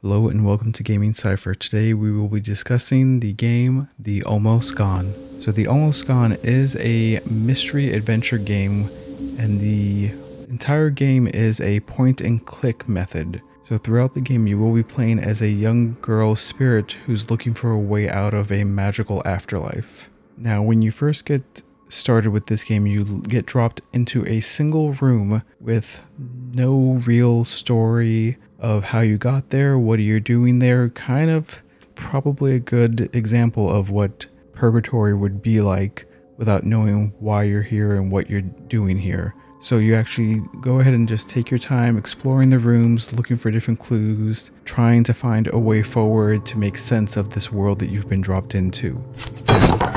Hello and welcome to Gaming Cypher. Today we will be discussing the game The Almost Gone. So The Almost Gone is a mystery adventure game, and the entire game is a point and click method. So throughout the game you will be playing as a young girl spirit who's looking for a way out of a magical afterlife. Now when you first get started with this game, you get dropped into a single room with no real story of how you got there, what you're doing there. Kind of probably a good example of what purgatory would be like without knowing why you're here and what you're doing here. So you actually go ahead and just take your time exploring the rooms, looking for different clues, trying to find a way forward to make sense of this world that you've been dropped into.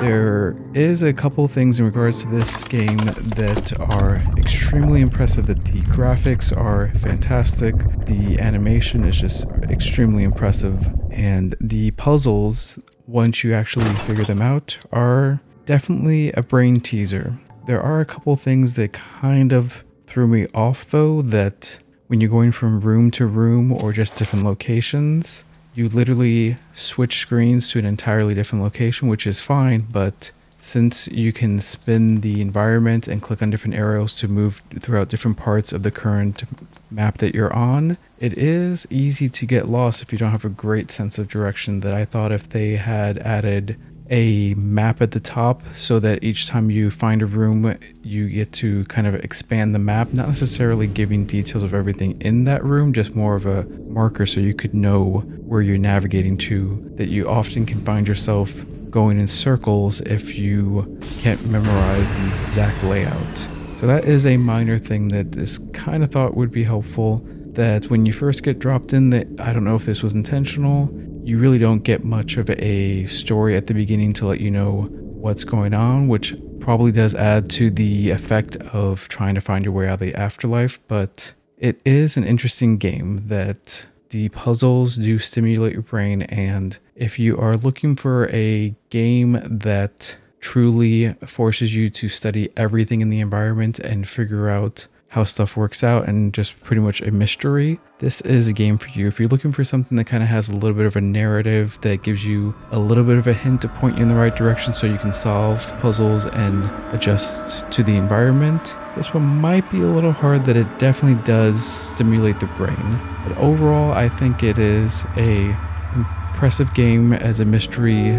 There is a couple things in regards to this game that are extremely impressive. That the graphics are fantastic, the animation is just extremely impressive, and the puzzles, once you actually figure them out, are definitely a brain teaser. There are a couple things that kind of threw me off though, that when you're going from room to room or just different locations, you literally switch screens to an entirely different location, which is fine, but since you can spin the environment and click on different arrows to move throughout different parts of the current map that you're on, it is easy to get lost if you don't have a great sense of direction. That I thought if they had added a map at the top so that each time you find a room you get to kind of expand the map, not necessarily giving details of everything in that room, just more of a marker so you could know where you're navigating to. That you often can find yourself going in circles if you can't memorize the exact layout. So that is a minor thing that is kind of thought would be helpful, that when you first get dropped in, that I don't know if this was intentional, you really don't get much of a story at the beginning to let you know what's going on, which probably does add to the effect of trying to find your way out of the afterlife. But it is an interesting game, that the puzzles do stimulate your brain, and if you are looking for a game that truly forces you to study everything in the environment and figure out how stuff works out and just pretty much a mystery, this is a game for you. If you're looking for something that kind of has a little bit of a narrative that gives you a little bit of a hint to point you in the right direction so you can solve puzzles and adjust to the environment, this one might be a little hard. That it definitely does stimulate the brain. But overall, I think it is a impressive game as a mystery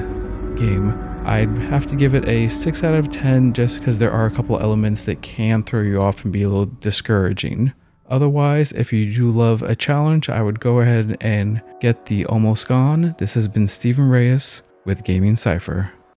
game. I'd have to give it a 6 out of 10 just because there are a couple elements that can throw you off and be a little discouraging. Otherwise, if you do love a challenge, I would go ahead and get The Almost Gone. This has been Steven Reyes with Gaming Cypher.